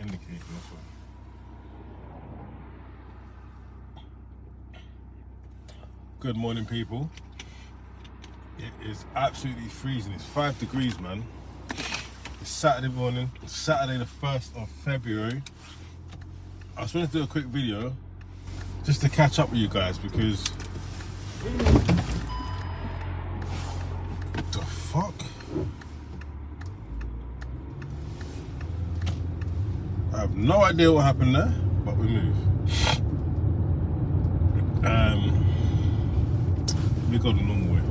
indicating this one. Good morning, people. It is absolutely freezing. It's 5 degrees, man. It's Saturday morning. It's Saturday the 1st of February. I just wanted to do a quick video just to catch up with you guys because what the fuck? I have no idea what happened there, but we move. We go the normal way.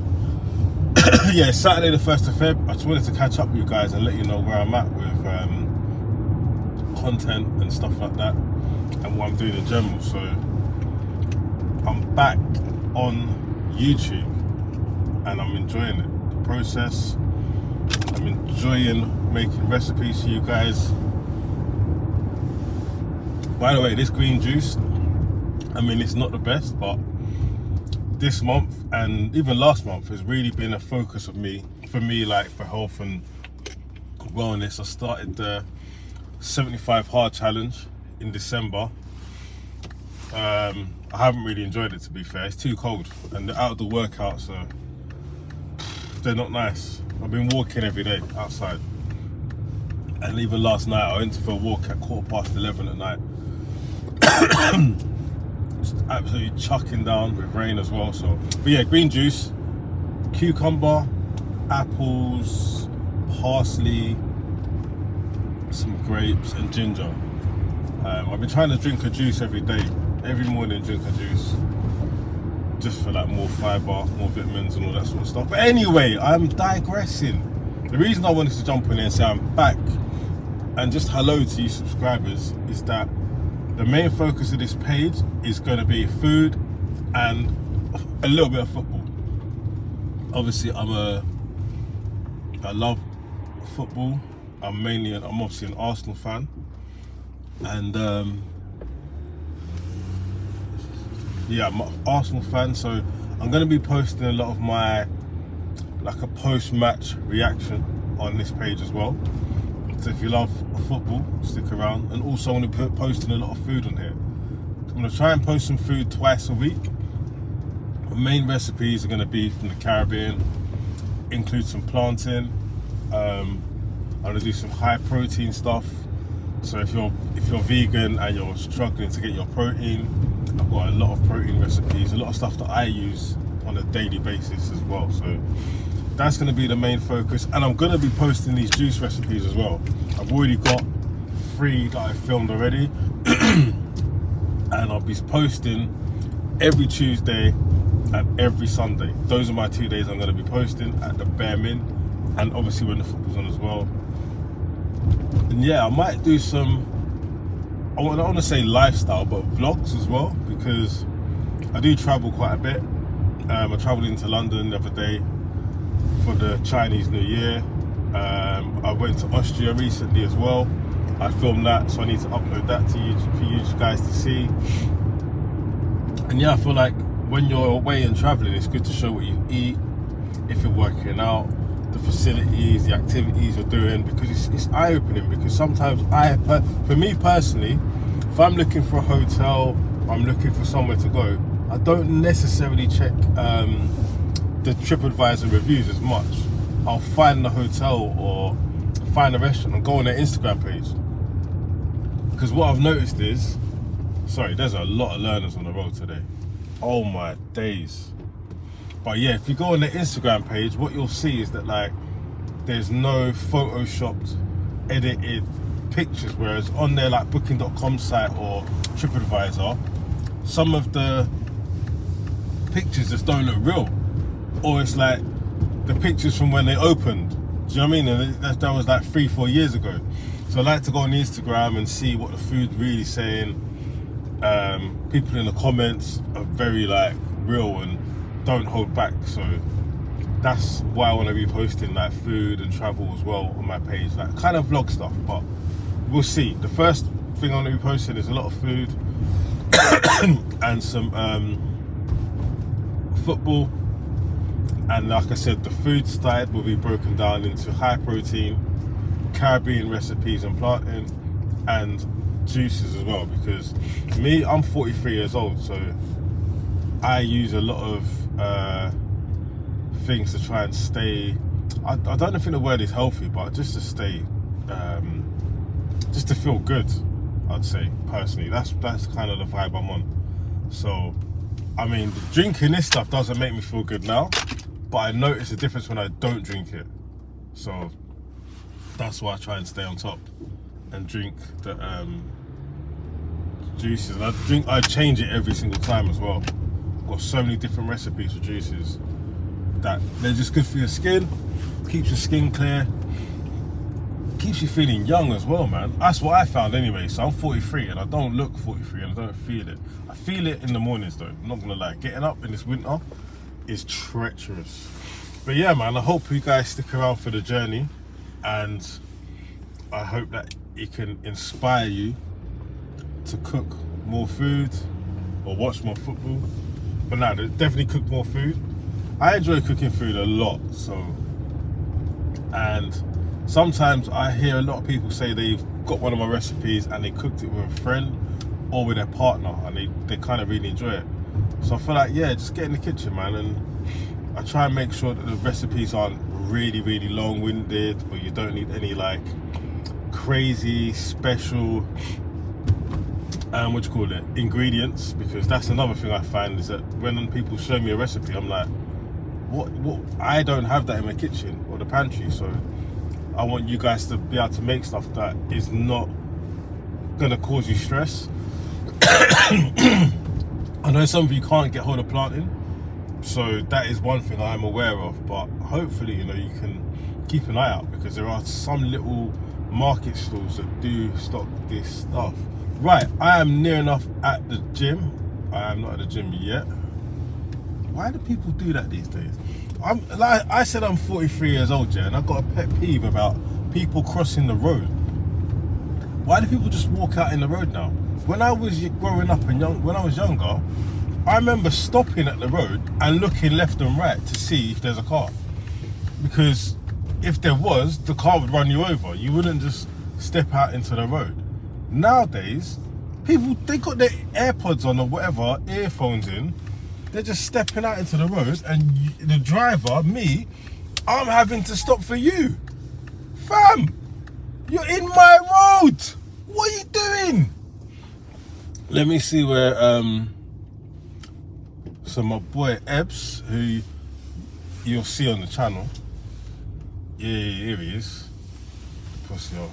Yeah, it's Saturday the 1st of Feb. I just wanted to catch up with you guys and let you know where I'm at with content and stuff like that and what I'm doing in general. So I'm back on YouTube and I'm enjoying it, the process. I'm enjoying making recipes for you guys. By the way, this green juice, I mean, it's not the best, but this month and even last month has really been a focus for me, like for health and wellness. I started the 75 hard challenge in December. I haven't really enjoyed it, to be fair. It's too cold and the outdoor workouts they're not nice. I've been walking every day outside, and even last night I went for a walk at 11:15 at night. Just absolutely chucking down with rain as well. So, but yeah, green juice, cucumber, apples, parsley, some grapes and ginger. I've been trying to drink a juice every day, every morning drink a juice, just for like more fiber, more vitamins and all that sort of stuff. But anyway, I'm digressing. The reason I wanted to jump in and say I'm back and just hello to you subscribers is that the main focus of this page is going to be food and a little bit of football. Obviously, I love football. I'm obviously an Arsenal fan, and yeah, I'm an Arsenal fan. So I'm going to be posting a lot of my like a post-match reaction on this page as well. So if you love football, stick around. And also I'm going to be posting a lot of food on here. I'm going to try and post some food twice a week. The main recipes are going to be from the Caribbean, include some plantain. I'm going to do some high protein stuff. So if you're vegan and you're struggling to get your protein, I've got a lot of protein recipes, a lot of stuff that I use on a daily basis as well. So that's going to be the main focus, and I'm going to be posting these juice recipes as well. I've already got 3 that I filmed already, and I'll be posting every Tuesday and every Sunday. Those are my 2 days I'm going to be posting at the bare min, and obviously when the football's on as well. And yeah, I might do some, I don't want to say lifestyle, but vlogs as well, because I do travel quite a bit. I travelled into London the other day for the Chinese New Year. I went to Austria recently as well. I filmed that, so I need to upload that to you for you guys to see. And yeah, I feel like when you're away and traveling, it's good to show what you eat, if you're working out, the facilities, the activities you're doing, because it's eye-opening. Because sometimes for me personally, if I'm looking for a hotel, I'm looking for somewhere to go, I don't necessarily check the TripAdvisor reviews as much. I'll find the hotel or find a restaurant and go on their Instagram page. Because what I've noticed is, sorry, there's a lot of learners on the road today. Oh my days. But yeah, if you go on their Instagram page, what you'll see is that like there's no photoshopped, edited pictures, whereas on their like booking.com site or TripAdvisor, some of the pictures just don't look real. Or it's like the pictures from when they opened. Do you know what I mean? And that was like 3-4 years ago. So I like to go on Instagram and see what the food's really saying. People in the comments are very like real and don't hold back. So that's why I want to be posting like food and travel as well on my page, like kind of vlog stuff. But we'll see. The first thing I'm going to be posting is a lot of food and some football. And like I said, the food side will be broken down into high protein, Caribbean recipes and plantain, and juices as well, because me, I'm 43 years old, so I use a lot of things to try and stay, I don't think the word is healthy, but just to stay, just to feel good, I'd say, personally. That's kind of the vibe I'm on. So, I mean, drinking this stuff doesn't make me feel good now, but I notice a difference when I don't drink it. So, that's why I try and stay on top and drink the juices. And I change it every single time as well. Got so many different recipes for juices that they're just good for your skin, keeps your skin clear, keeps you feeling young as well, man. That's what I found anyway. So I'm 43 and I don't look 43 and I don't feel it. I feel it in the mornings though, I'm not gonna lie. Getting up in this winter is treacherous. But yeah, man, I hope you guys stick around for the journey, and I hope that it can inspire you to cook more food or watch more football. But no, definitely cook more food. I enjoy cooking food a lot, so, and sometimes I hear a lot of people say they've got one of my recipes and they cooked it with a friend or with their partner, and they kind of really enjoy it. So I feel like, yeah, just get in the kitchen, man, and I try and make sure that the recipes aren't really, really long-winded, or you don't need any like crazy special ingredients, because that's another thing I find, is that when people show me a recipe, I'm like, what I don't have that in my kitchen or the pantry. So I want you guys to be able to make stuff that is not gonna cause you stress. I know some of you can't get hold of planting, so that is one thing I'm aware of, but hopefully, you know, you can keep an eye out, because there are some little market stalls that do stock this stuff. Right, I am near enough at the gym. I am not at the gym yet. Why do people do that these days? I said I'm 43 years old, yeah, and I've got a pet peeve about people crossing the road. Why do people just walk out in the road now? When I was growing up and when I was younger, I remember stopping at the road and looking left and right to see if there's a car. Because if there was, the car would run you over. You wouldn't just step out into the road. Nowadays, people, they got their AirPods on or whatever, earphones in, they're just stepping out into the road, and the driver, me, I'm having to stop for you. Fam, you're in my road. What are you doing? Let me see where, so my boy Ebbs, who you'll see on the channel, yeah, here he is. Pussy, oh.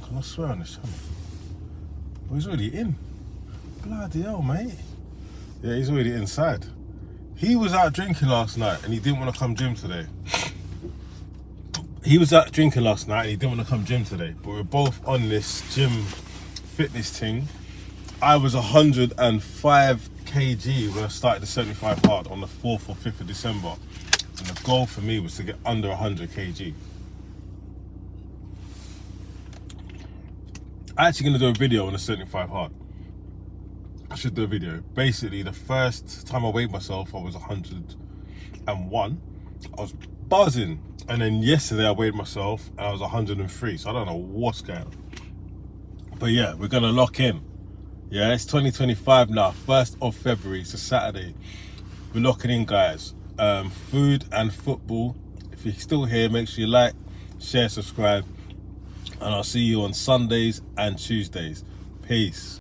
Can I swear on this channel? Oh, he's already in. Bloody hell, mate. Yeah, he's already inside. He was out drinking last night and he didn't want to come gym today. He was out drinking last night and he didn't want to come gym today. But we're both on this gym fitness thing. I was 105 kg when I started the 75 hard on the 4th or 5th of December. And the goal for me was to get under 100 kg. I'm actually going to do a video on the 75 hard. I should do a video. Basically, the first time I weighed myself, I was 101. I was buzzing. And then yesterday I weighed myself and I was 103. So I don't know what's going on. But yeah, we're going to lock in. Yeah, it's 2025 now. 1st of February, it's a Saturday. We're locking in, guys. Food and football. If you're still here, make sure you like, share, subscribe. And I'll see you on Sundays and Tuesdays. Peace.